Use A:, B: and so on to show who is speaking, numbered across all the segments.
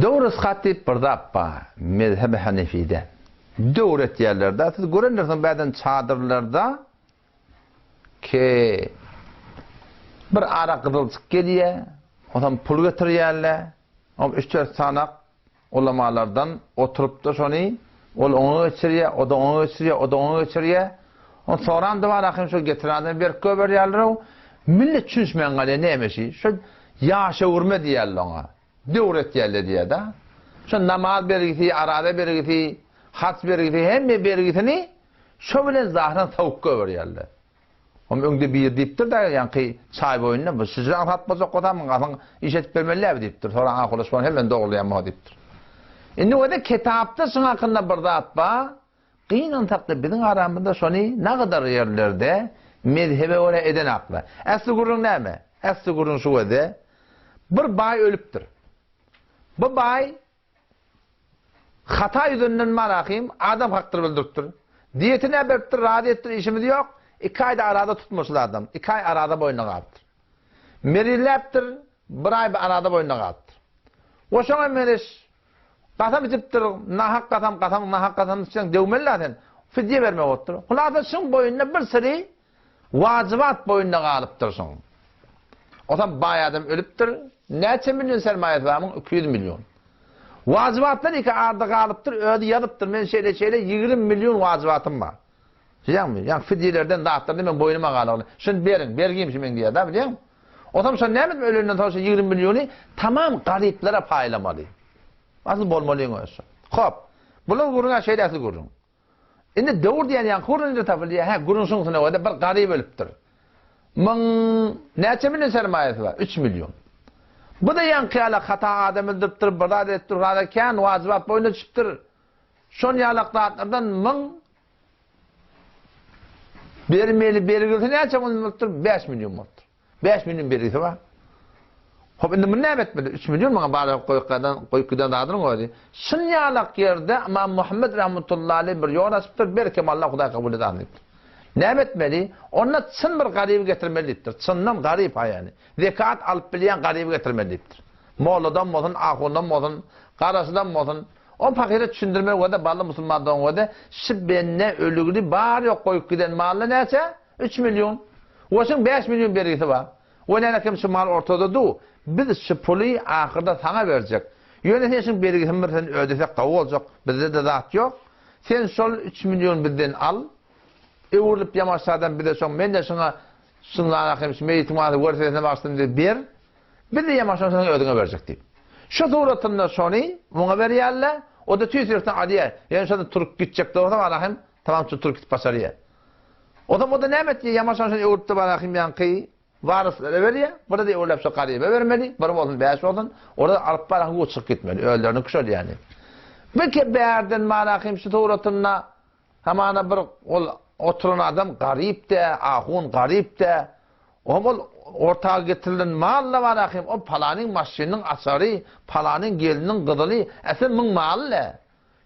A: Doğru hatip bırdappa mezheb Hanefi'de. Doğru yerlerde siz görürsünüz bazen çadırlarda ki bir ara kızılcık geliyor. Ondan pul getiriyorlar. O 3-4 sanak ulamalardan oturup da şunu onu geçiriyor, o da onu geçiriyor, o da onu geçiriyor. On soran da var akım şu getirenler bir köber yerler. Millet çünsmen gale neymişi? Şu yaşa vurma diyorlar ona. Devlet yerler diye da. Şu namaz bergiti, arada bergiti, has bergiti, hem bergitini şu bile zahran tavuk köber yerler. Ama önde bir deyiptir da yani çay boyunca bu sıcak atmaz o kadar mı işet vermeliler deyiptir. Sonra arkadaşlar hemen doğrulayamaz deyiptir. Şimdi o da kitapta şunun hakkında bir de atma. Kıyınan takdı bizim aramında şunu ne kadar yerlerde mezhebe oraya eden akla. Aslı gurun ne mi? Aslı gurun şu öde. Bir bay ölüptür. Bu bay hata yüzünden marakayım adam haktır bildirttir. Diyetine berttir, rahat ettir, işimiz yok. 2 ayda arada tutmuşlar adam. 2 ay arada boynuna kalktır. Merileptir, 1 ay arada boynuna kalktır. O şuna meriş kasam itiptir, nahak kasam için devmelilerden fidye vermek ottur. Kulağda şun boyunna bir sürü vacibat boyunna kalıptır şun. O zaman bay adam ölüptür. Neçe milyon sermayet var mı? 200 milyon. Vacibatlar 2 arda kalıptır, ödü yadıptır. Ben şeyle 20 milyon vacibatım var. Biliyor musun? Yani fidyelerden dağıttırdım ben boynuma kalır. Şimdi vergiyim şimdi diye da biliyor musun? O zaman sen ne mi ölünden sonra 20 milyonu tamam gariplere paylamalı. Nasıl bolmalıyım olsun. Hop. Bunun guruna şeyde asıl gurun. Şimdi doğru diyen yani gurunca tabi diye gurunsun sana o da bir garip ölüptür. Neçe milyon sermayesi var? 3 milyon. Bu da yan kıyalak hata adam öldürüptür, bırad ettir, radaken vazibat boyuna çıktır. Son yalak dağıtlardan vermeli bergilse neçe milyon 5 milyon oldur. 5 milyon bergilse var. Hop indi bunu ne etmedi? 3 milyon bana bari koykudan dağıdırın koydu. Şınyalak yerde ama Muhammed Rahmetullahi Aleyhi bir yol asıptır, belki Allah Kuday kabul eder. Ne etmeli? Ona çın bir garibi getirmelidir. Çınlam garip ha yani. Zekat alıp bilen garibi getirmelidir. Moğludan olsun, ahundan olsun, karasından olsun. O fakire düşündürme o da bağlı Müslümandan o da şibbenne ölügülü bari yok koyup giden malı neyse 3 milyon. Oşun 5 milyon bergisi var. O ne kim şu mal ortada du. Biz şu pulu ahırda sana verecek. Yönetiyorsun bergisini sen ödesek kavu olacak. Bizde de dağıt yok. Sen sol 3 milyon bizden al. Uğurlup yamaçlardan bir de son ben de şuna akım şu meyitmanı versene baksın diye bir. Bir de yamaçlardan sana ödüne verecek deyip. Şu suratında sonu buna veriyorlar. O da tüysürükten adiye. Yani şurada Türk gidecek de o zaman akım tamam şu Türk git basarıya. O da ne emet diye yamaçlardan sana uğurlup da akım yankıyı varısları veriyor. Burada da uğurlup şu karibe vermeli. Barım olsun beyaş olsun. Orada alıp barakı uçuk gitmeli. Öğlerini kuşar yani. Bir ki beğerden malakım şu suratında hemen bir oturan adam garip de, ahun garip de. O ortağa getirilen malla var akım. O palanın maşinin asarı, palanın gelinin gıdılı. Esel mın malle.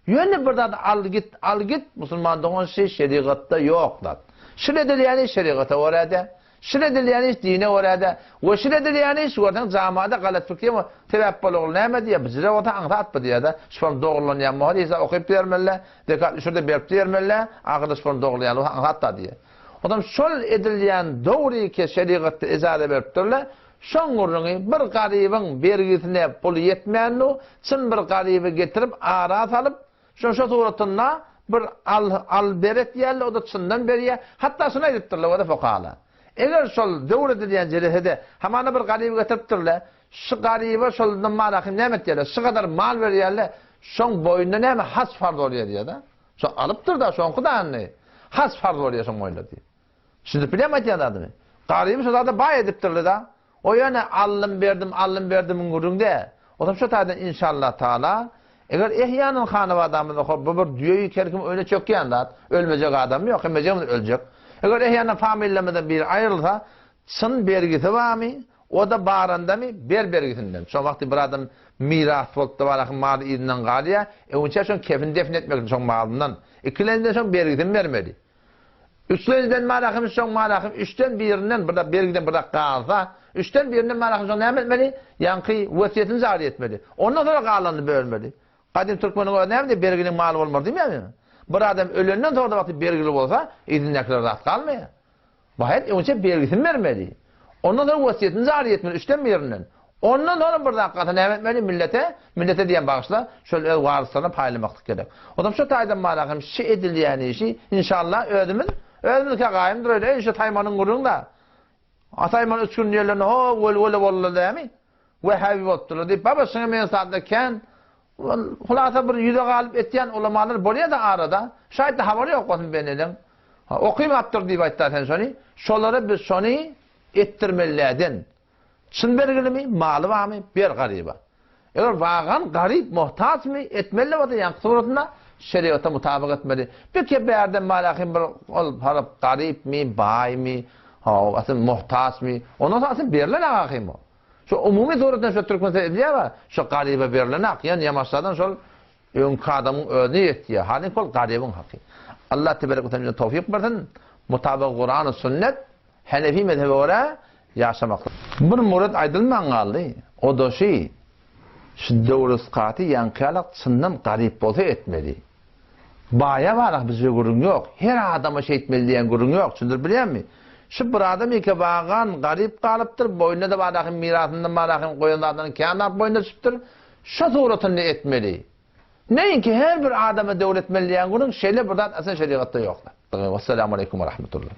A: Yönü burada al git. Müslümanlığın şey şeriatta yok da. Şiredir yani şeriata orada. Şiredir yani dine orada. Ve şiredir yani şu oradan camada galat fikri mi? Teveppal olunama diye bizde o da anlatma diye da. Şu doğrulayan muhadise okuyup vermeli. Dekat şurada berip vermeli. Arkadaş falan doğrulayan anlatta diye. Adam şol edilen doğru ki şeriatta izah veriptirler. Şon gurrunu bir garibin bergisine pul yetmeyenli, çın bir garibi getirip ara salıp şu suratında bir al beret yerli o da çından beriye hatta şuna ediptirler o da fokala. Eğer şol doğru edilen cerihede hemen bir garibi getiriptirler, şu garibi şoldan malakım nemet yerler, şu kadar mal verirler, şon boyunda neme has farz oluyor diye da. Şon alıptır da şon kudanlı. Has farz oluyor şon boyunda diye. Şimdi bilemedi ya adını. Garibi şu da bay ediptirler da. O yani alım verdim gurunde. O da şu tadan inşallah Teala eğer ihyanın hanı adamı bu bir düğüyü kerkim öyle çok yandat. Ölmeyecek adam yok. Ölecek. Eğer ihyanın famillemeden bir ayrılsa çın bergisi var mı? O da bağırında mı? Bergisinden. Son vakti bir adam miras voltta var malı izinden galiya. Onca son kefin defin etmek son malından. İkilerinden son bergisini vermeli. Üçlüden malakım, son malakım, üçten birinden burada belgiden burada kalsa, üçten birinden malakım son ne etmeli? Yankı vasiyetini zahir etmeli. Ondan sonra kalanını bölmeli. Kadim Türkmen'in o ne belginin malı olmaz değil mi? Bir adam ölenden sonra da vakti belgili olsa, izinlikler rahat kalmıyor. Bahayet önce belgisini vermeli. Ondan sonra vasiyetini zahir etmeli, üçten birinden. Ondan sonra bir dakikada ne etmeli millete diyen bağışla, şöyle varlıklarına paylamaklık gerek. O da şu taydan malakım, şey edildi yani işi, inşallah ödümün kağayımdır öyle, işte taymanın kurun da. Atayman 3 gün yerlerine, öyle değil mi? Ve havi otturdu deyip, babasına men saatleken, hulasa bir yüze galip etyen ulamalar buraya da arada, şayet de haber yok olsun beneden. Okuyum attır deyip ayttaten sonu, şoları biz sonu ettirmeliydin. Çın belgili mi? Malı var mı? Bir gariba. Eğer vagan garip, muhtaç mı? Etmeli mi? Yani suratında şeriata mutabık etmeli. Peki bir yerden malakim bir garip mi? Bay mi? Muhtaç mı? Ondan sonra aslında verilen akım o. Şu umumi suratından şu Türkmen'de ediyor var. Şu garibe verilen akım. Yani yamaçlardan şu önkü adamın ödü yetiyor. Halin kol garibin hakkı. Allah tebarek ve teala tevfik versin. Mutabık Kur'an-ı sünnet Hanefi mezhebi olarak yaşamak. Bir murat aydılman kaldı. O da şey, şu doğruskatı yankıyarak sından garip olsa etmeli. Baya varak bize gurun yok. Her adama şey etmeli diyen gurun yok. Çünkü biliyor musun? Şu bir adam iki bağın garip kalıptır. Boynuna da varakın mirasından varakın koyunlardan kenar boynuna çıktır. Şu suratını etmeli. Neyin ki her bir adama devletmeli diyen gurun şeyle buradan asıl şeriatta yoklar. Vesselamu aleyküm ve rahmetullah.